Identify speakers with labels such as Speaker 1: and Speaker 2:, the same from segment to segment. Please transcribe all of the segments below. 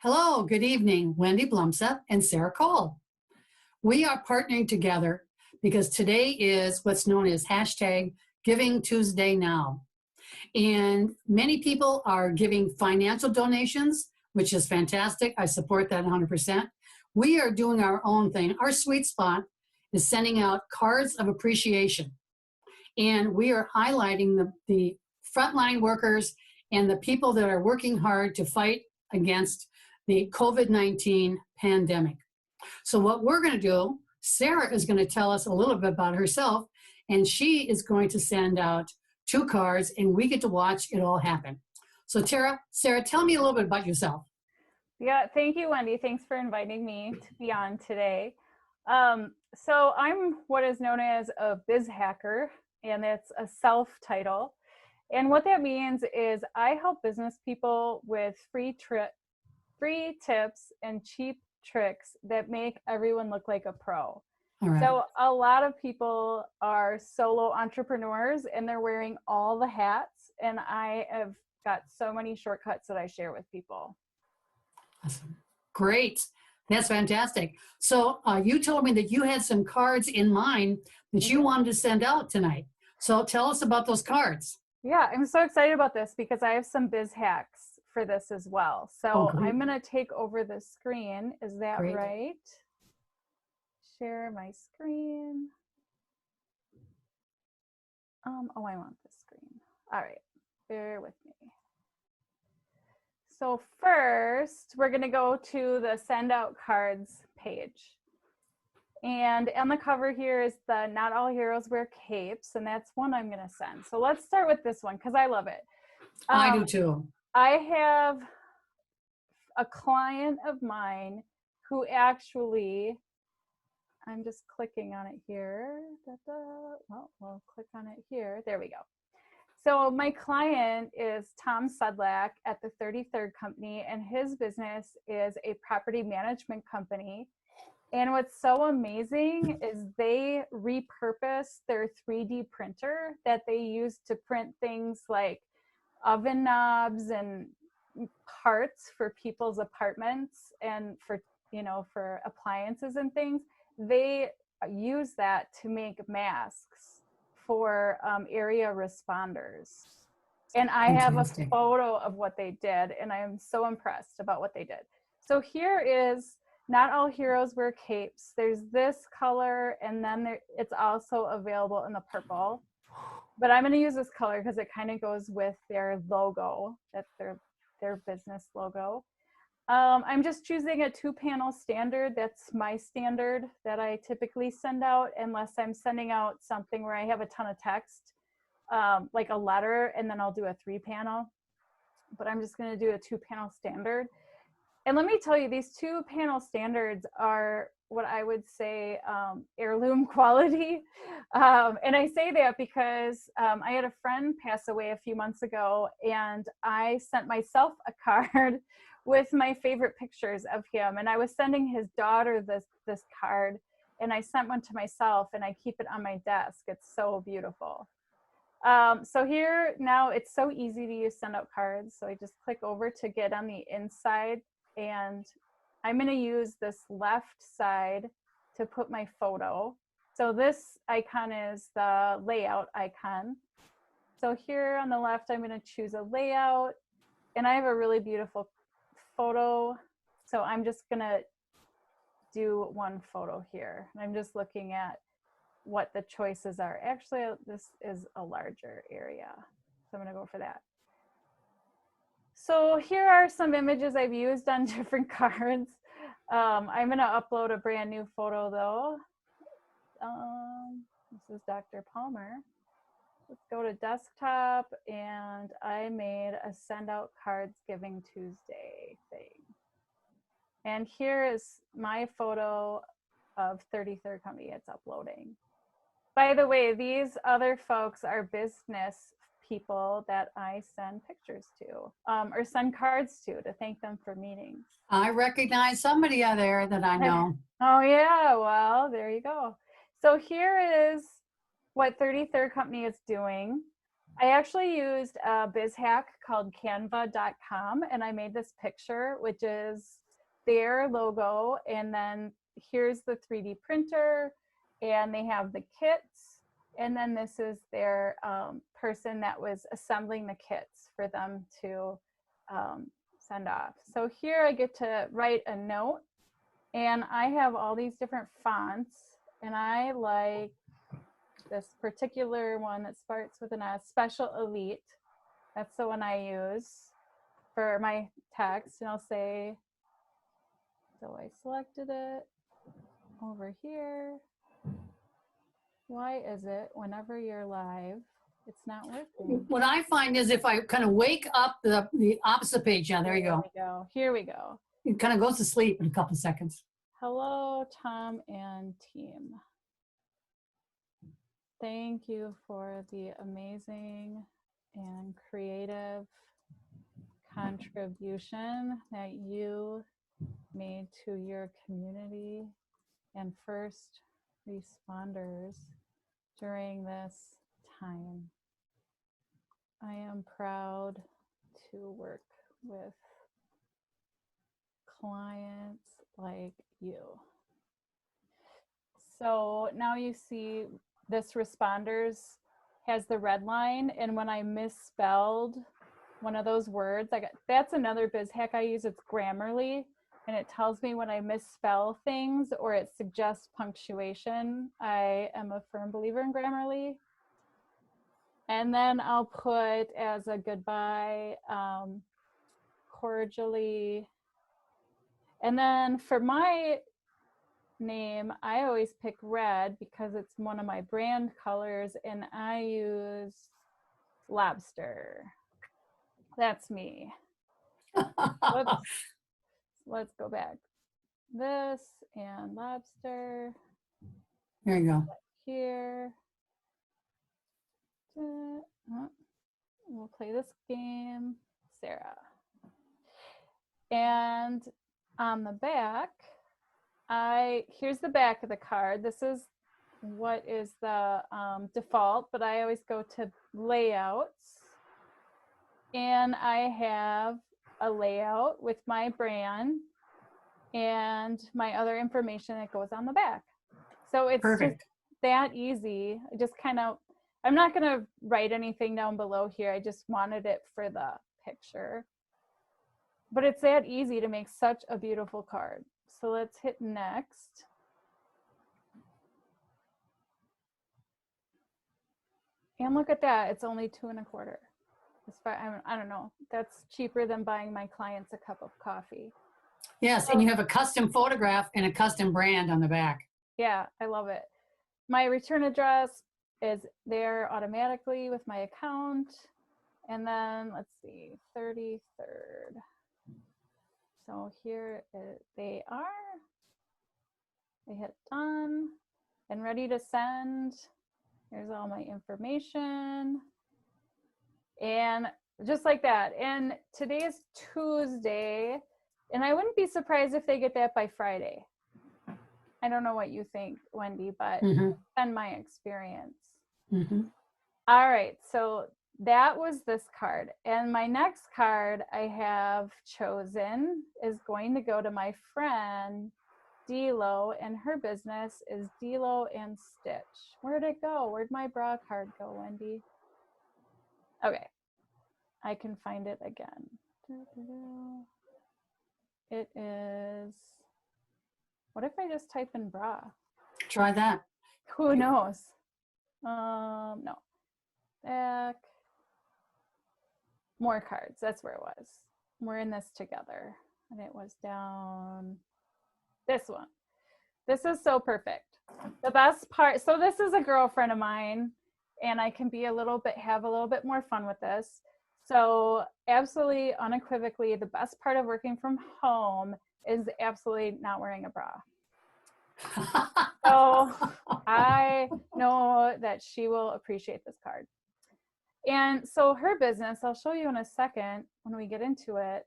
Speaker 1: Hello, good evening, Wendy, Blomseth, and Sarah Kowal. We are partnering together because today is what's known as hashtag Giving Tuesday Now. And many people are giving financial donations, which is fantastic. I support that 100%. We are doing our own thing. Our sweet spot is sending out cards of appreciation. And we are highlighting the frontline workers and the people that are working hard to fight against the COVID-19 pandemic. So what we're going to do, Sarah is going to tell us a little bit about herself, and she is going to send out 2 cards, and we get to watch it all happen. So Sarah, tell me a little bit about yourself.
Speaker 2: Yeah, thank you, Wendy. Thanks for inviting me to be on today. So I'm what is known as a Biz Hacker, and it's a self-title. And what that means is I help business people with free tips and cheap tricks that make everyone look like a pro.
Speaker 1: Right.
Speaker 2: So a lot of people are solo entrepreneurs and they're wearing all the hats, and I have got so many shortcuts that I share with people.
Speaker 1: Awesome. Great. That's fantastic. So you told me that you had some cards in mind that you wanted to send out tonight. So tell us about those cards.
Speaker 2: Yeah, I'm so excited about this because I have some biz hacks for this as well. So I'm going to take over the screen. Is that right? Share my screen. Oh, I want this screen. All right, bear with me. So first, we're going to go to the send out cards page. And on the cover here is the Not All Heroes Wear Capes, and that's one I'm going to send. So let's start with this one because I love it.
Speaker 1: I do too.
Speaker 2: I have a client of mine who actually, I'm just clicking on it here. Well, we'll click on it here. There we go. So my client is Tom Sudlak at the 33rd Company, and his business is a property management company. And what's so amazing is they repurpose their 3D printer that they use to print things like oven knobs and parts for people's apartments and for appliances and things. They use that to make masks for area responders. And I have a photo of what they did, and I am so impressed about what they did. So here is Not All Heroes Wear Capes. There's this color, and then it's also available in the purple. But I'm going to use this color because it kind of goes with their logo. That's their business logo. I'm just choosing a 2-panel standard. That's my standard that I typically send out, unless I'm sending out something where I have a ton of text, like a letter, and then I'll do a 3-panel. But I'm just going to do a 2-panel standard. And let me tell you, these 2-panel standards are what I would say heirloom quality. And I say that because I had a friend pass away a few months ago, and I sent myself a card with my favorite pictures of him. And I was sending his daughter this card, and I sent one to myself, and I keep it on my desk. It's so beautiful. So here now it's so easy to use send out cards. So I just click over to get on the inside, and I'm going to use this left side to put my photo. So this icon is the layout icon. So here on the left, I'm going to choose a layout, and I have a really beautiful photo. So I'm just going to do one photo here. And I'm just looking at what the choices are. Actually, this is a larger area, so I'm going to go for that. So here are some images I've used on different cards. I'm going to upload a brand new photo though. This is Dr. Palmer. Let's go to desktop, and I made a send out cards Giving Tuesday thing. And here is my photo of 33rd Company. It's uploading. By the way, these other folks are business people that I send pictures to, or send cards to thank them for meetings.
Speaker 1: I recognize somebody out there that I know.
Speaker 2: Oh yeah, well, there you go. So here is what 33rd Company is doing. I actually used a Biz hack called canva.com, and I made this picture, which is their logo, and then here's the 3D printer, and they have the kits, and then this is their person that was assembling the kits for them to send off. So here I get to write a note, and I have all these different fonts, and I like this particular one that starts with an S, Special Elite. That's the one I use for my text. And I'll say, so I selected it over here. Why is it whenever you're live, it's not working?
Speaker 1: What I find is if I kind of wake up the opposite page, yeah, there you go.
Speaker 2: Here we go.
Speaker 1: It kind of goes to sleep in a couple seconds.
Speaker 2: Hello, Tom and team. Thank you for the amazing and creative contribution that you made to your community and first responders during this time. I am proud to work with clients like you. So now you see this responders has the red line, and when I misspelled one of those words, that's another biz hack I use. It's Grammarly, and it tells me when I misspell things or it suggests punctuation. I am a firm believer in Grammarly. And then I'll put as a goodbye, cordially. And then for my name, I always pick red because it's one of my brand colors, and I use lobster. That's me. Whoops. Let's go back. This and lobster.
Speaker 1: There you go.
Speaker 2: Here. We'll play this game, Sarah. And on the back, here's the back of the card. This is what is the default, but I always go to layouts, and I have a layout with my brand and my other information that goes on the back. So it's
Speaker 1: perfect.
Speaker 2: Just that easy. I just I'm not going to write anything down below here. I just wanted it for the picture. But it's that easy to make such a beautiful card. So let's hit next. And look at that, it's only $2.25. I don't know, that's cheaper than buying my clients a cup of coffee.
Speaker 1: Yes, and you have a custom photograph and a custom brand on the back.
Speaker 2: Yeah, I love it. My return address is there automatically with my account. And then let's see, 33rd. So here they are. I hit done and ready to send. Here's all my information. And just like that. And today is Tuesday, and I wouldn't be surprised if they get that by Friday. I don't know what you think, Wendy, but been my experience. All right, so that was this card. And my next card I have chosen is going to go to my friend Delo, and her business is Delo and Stitch. Where'd it go? Where'd my bra card go, Wendy? Okay, I can find it again. It is, what if I just type in bra?
Speaker 1: Try that.
Speaker 2: Who knows? No. Back. More cards, that's where it was. We're in this together. And it was down this one. This is so perfect. The best part, so this is a girlfriend of mine, and I can be have a little bit more fun with this. So absolutely unequivocally, the best part of working from home is absolutely not wearing a bra. So I know that she will appreciate this card. And so her business, I'll show you in a second when we get into it.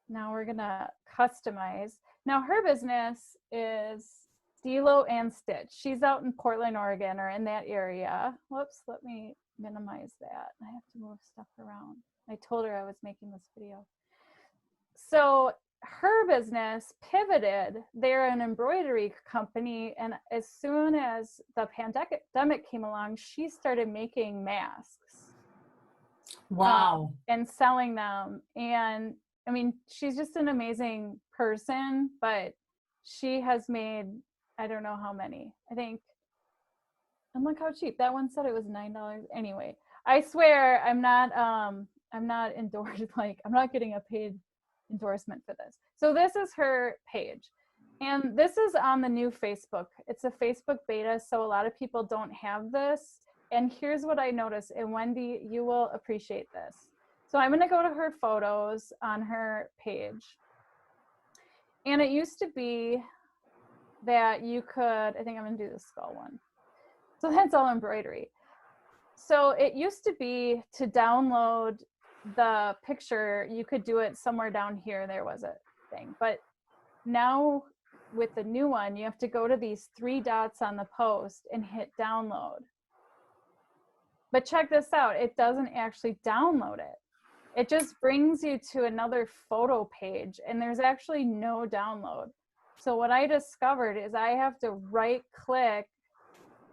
Speaker 2: Now we're gonna customize. Now her business is Delo and Stitch. She's out in Portland, Oregon, or in that area. Whoops, let me minimize that. I have to move stuff around. I told her I was making this video. So her business pivoted. They're an embroidery company. And as soon as the pandemic came along, she started making masks.
Speaker 1: Wow.
Speaker 2: And selling them. And I mean, she's just an amazing person, but she has made, I don't know how many. I think, and look how cheap. That one said it was $9. Anyway, I swear I'm not endorsed, like I'm not getting a paid endorsement for this. So this is her page. And this is on the new Facebook. It's a Facebook beta, so a lot of people don't have this. And here's what I noticed, and Wendy, you will appreciate this. So I'm gonna go to her photos on her page. And it used to be that you could, I think I'm gonna do the skull one. So that's all embroidery. So it used to be to download the picture, you could do it somewhere down here, there was a thing. But now with the new one, you have to go to these 3 dots on the post and hit download. But check this out, it doesn't actually download it. It just brings you to another photo page and there's actually no download. So what I discovered is I have to right click,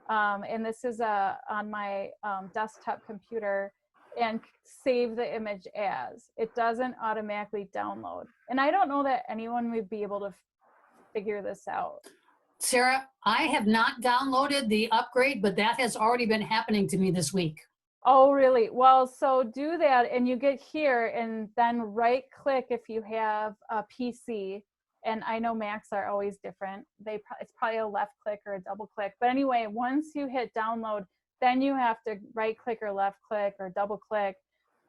Speaker 2: and this is on my desktop computer, and save the image as. It doesn't automatically download. And I don't know that anyone would be able to figure this out.
Speaker 1: Sarah, I have not downloaded the upgrade, but that has already been happening to me this week.
Speaker 2: Oh, really? Well, so do that and you get here and then right click if you have a PC. And I know Macs are always different. It's probably a left click or a double click. But anyway, once you hit download, then you have to right click or left click or double click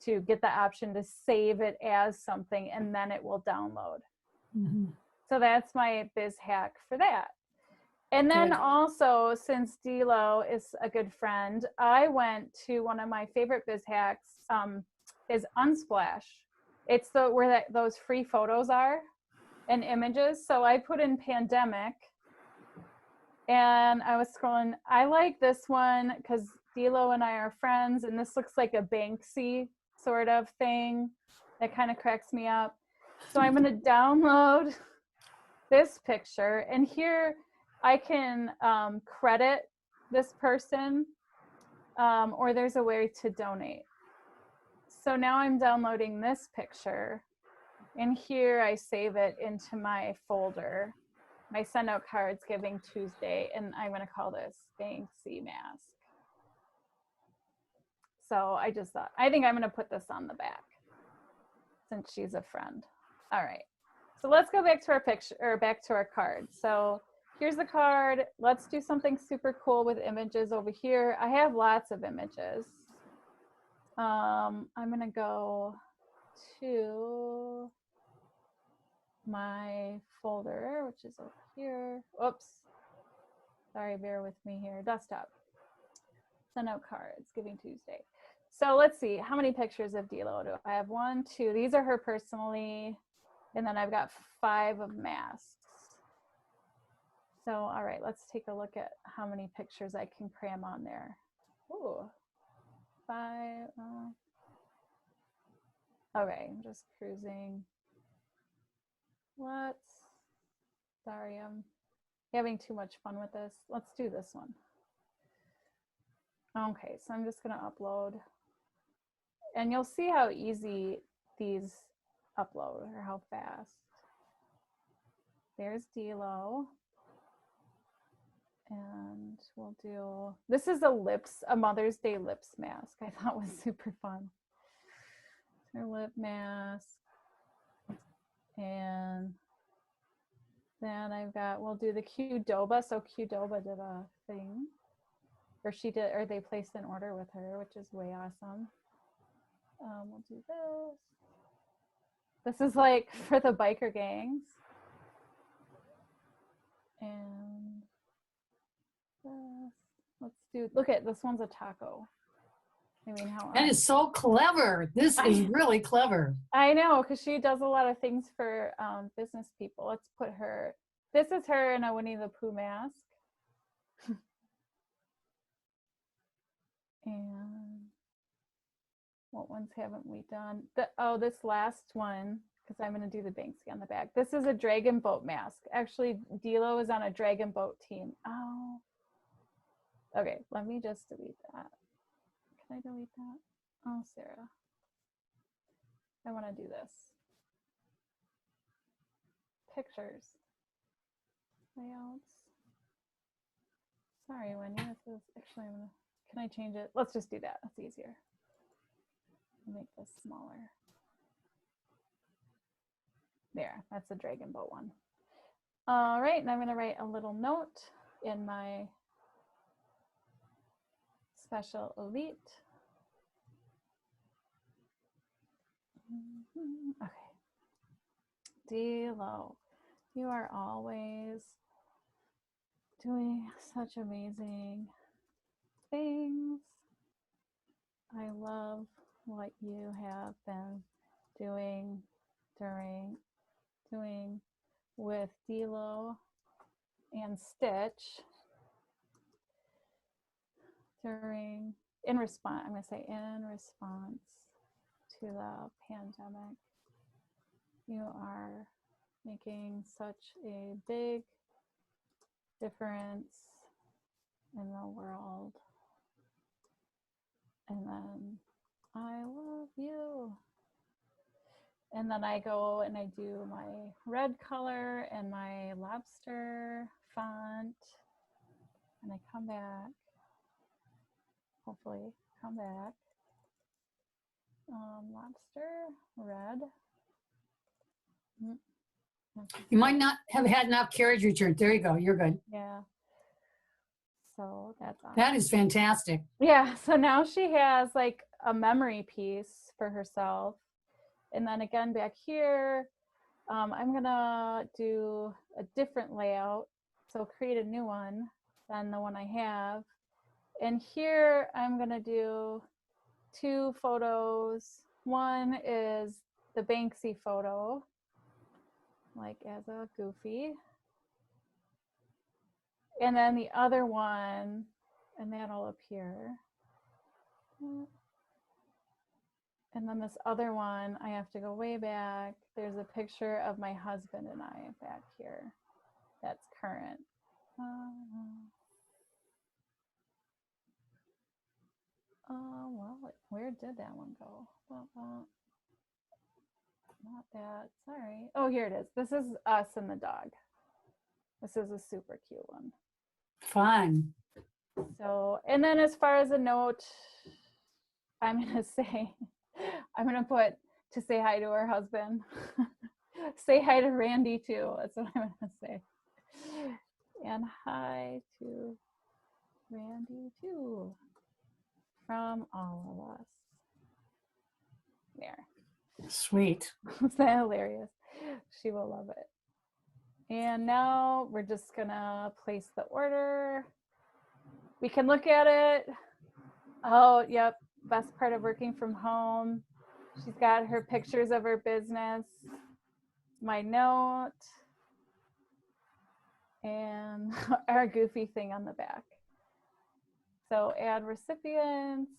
Speaker 2: to get the option to save it as something, and then it will download.
Speaker 1: Mm-hmm.
Speaker 2: So that's my biz hack for that. And then
Speaker 1: Good.
Speaker 2: also, since D-Lo is a good friend, I went to one of my favorite biz hacks, is Unsplash. It's where those free photos are and images. So I put in pandemic and I was scrolling. I like this one because D-Lo and I are friends, and this looks like a Banksy sort of thing. That kind of cracks me up. So I'm going to download this picture, and here I can credit this person, or there's a way to donate. So now I'm downloading this picture, and here I save it into my folder, my send out cards Giving Tuesday, and I'm gonna call this Banksy Mask. So I just thought, I think I'm gonna put this on the back since she's a friend. All right, so let's go back to our picture, or back to our card. So here's the card. Let's do something super cool with images over here. I have lots of images. I'm gonna go to my folder, which is over here. Oops, sorry, bear with me here. Desktop, send out cards, Giving Tuesday. So let's see, how many pictures of D-Lo do I have? 1, 2, these are her personally, and then I've got 5 of masks. So, all right, let's take a look at how many pictures I can cram on there. Ooh, 5. Okay, I'm just cruising. Sorry, I'm having too much fun with this. Let's do this one. Okay, so I'm just gonna upload. And you'll see how easy these upload, or how fast. There's D-Lo. And we'll do, this is a Mother's Day lips mask. I thought was super fun. Her lip mask. And then I've got, we'll do the Qdoba. So Qdoba did a thing, or they placed an order with her, which is way awesome. We'll do this. This is like for the biker gangs. And let's do, look at this one's a taco. I mean, how
Speaker 1: That is so clever. This is really clever.
Speaker 2: I know, because she does a lot of things for business people. Let's put her, this is her in a Winnie the Pooh mask. And What ones haven't we done? This last one, because I'm going to do the Banksy on the back. This is a dragon boat mask. Actually, Dilo is on a dragon boat team. Oh. Okay, let me just delete that. Can I delete that? Oh, Sarah. I want to do this. Pictures. Layouts. Sorry, Wendy. This is actually, can I change it? Let's just do that. That's easier. Make this smaller. There, that's the dragon boat one. All right, and I'm going to write a little note in my special elite. Okay. Dilo, you are always doing such amazing things. I love what you have been doing with Dilo and Stitch in response to the pandemic. You are making such a big difference in the world. And then I love you. And then I go and I do my red color and my lobster font. And I come back, hopefully come back. Lobster, red.
Speaker 1: You might not have had enough carriage return. There you go. You're good.
Speaker 2: Yeah. So that's awesome.
Speaker 1: That is fantastic.
Speaker 2: Yeah. So now she has like a memory piece for herself. And then again, back here, I'm gonna do a different layout. So create a new one than the one I have. And here I'm gonna do 2 photos. One is the Banksy photo, like as a goofy. And then the other one, and that'll appear. And then this other one, I have to go way back. There's a picture of my husband and I back here. That's current. Well, where did that one go? Not that, sorry. Oh, here it is. This is us and the dog. This is a super cute one.
Speaker 1: Fun.
Speaker 2: So, and then as far as a note, I'm going to put to say hi to her husband. Say hi to Randy too. That's what I'm going to say. And hi to Randy too. From all of us. There.
Speaker 1: Sweet.
Speaker 2: Is that hilarious? She will love it. And now we're just gonna place the order. We can look at it. Oh, yep. Best part of working from home. She's got her pictures of her business, my note, and our goofy thing on the back. So add recipients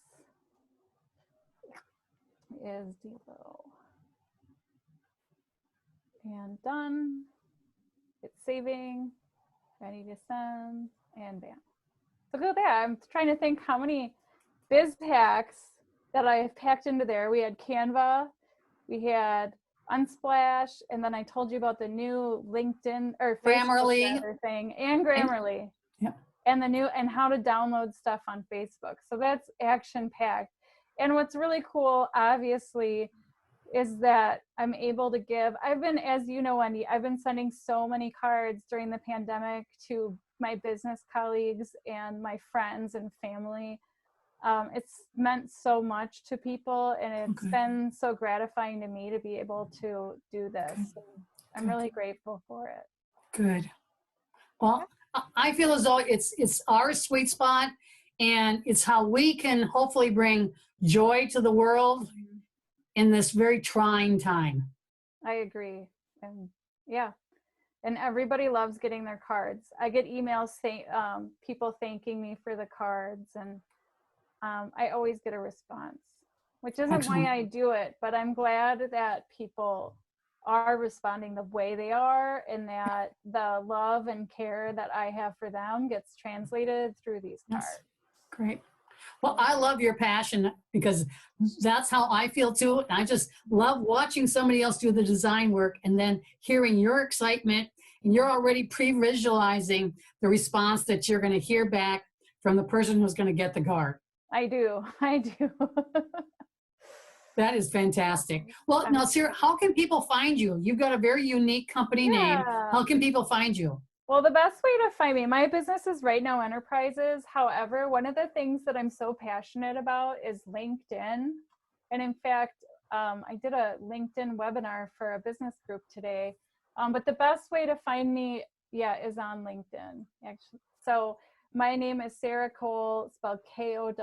Speaker 2: is Dilo. And done. It's saving, ready to send, and bam. So look at that. I'm trying to think how many biz hacks that I've packed into there. We had Canva, we had Unsplash, and then I told you about the new LinkedIn or
Speaker 1: Grammarly
Speaker 2: thing, and Grammarly.
Speaker 1: Yeah.
Speaker 2: And the new, and how to download stuff on Facebook. So that's action packed. And what's really cool, obviously, is that I'm able to give, I've been, as you know, Wendy, I've been sending so many cards during the pandemic to my business colleagues and my friends and family. It's meant so much to people, and it's been so gratifying to me to be able to do this. I'm really grateful for it.
Speaker 1: Good. Well, I feel as though it's our sweet spot, and it's how we can hopefully bring joy to the world in this very trying time.
Speaker 2: I agree. And yeah. And everybody loves getting their cards. I get emails saying, people thanking me for the cards, and I always get a response. which isn't
Speaker 1: Excellent.
Speaker 2: why I do it, but I'm glad that people are responding the way they are, and that the love and care that I have for them gets translated through these cards.
Speaker 1: Yes. Great. Well, I love your passion because that's how I feel too. And I just love watching somebody else do the design work and then hearing your excitement, and you're already pre-visualizing the response that you're going to hear back from the person who's going to get the card.
Speaker 2: I do.
Speaker 1: That is fantastic. Well, now, Sarah, how can people find you? You've got a very unique company name. How can people find you?
Speaker 2: Well, the best way to find me, my business is Right Now Enterprises. However, one of the things that I'm so passionate about is LinkedIn. And in fact, I did a LinkedIn webinar for a business group today. But the best way to find me, is on LinkedIn, actually. So my name is Sarah Kowal, spelled Kowal,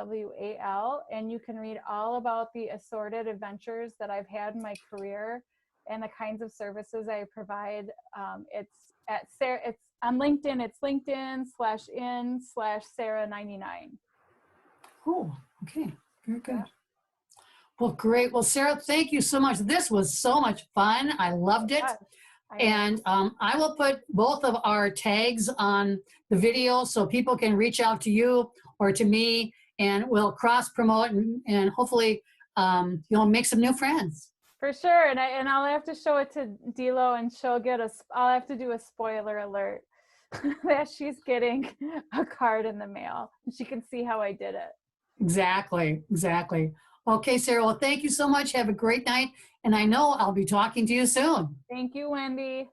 Speaker 2: and you can read all about the assorted adventures that I've had in my career and the kinds of services I provide. It's on LinkedIn. It's LinkedIn/in/Sarah99.
Speaker 1: Oh, okay. Very good. Well, great. Well, Sarah, thank you so much. This was so much fun. I loved it. And I will put both of our tags on the video so people can reach out to you or to me, and we'll cross promote and hopefully you'll make some new friends.
Speaker 2: For sure. And I'll have to show it to Dilo, and I'll have to do a spoiler alert that she's getting a card in the mail, and she can see how I did it.
Speaker 1: Exactly. Okay, Sarah, well, thank you so much. Have a great night. And I know I'll be talking to you soon.
Speaker 2: Thank you, Wendy.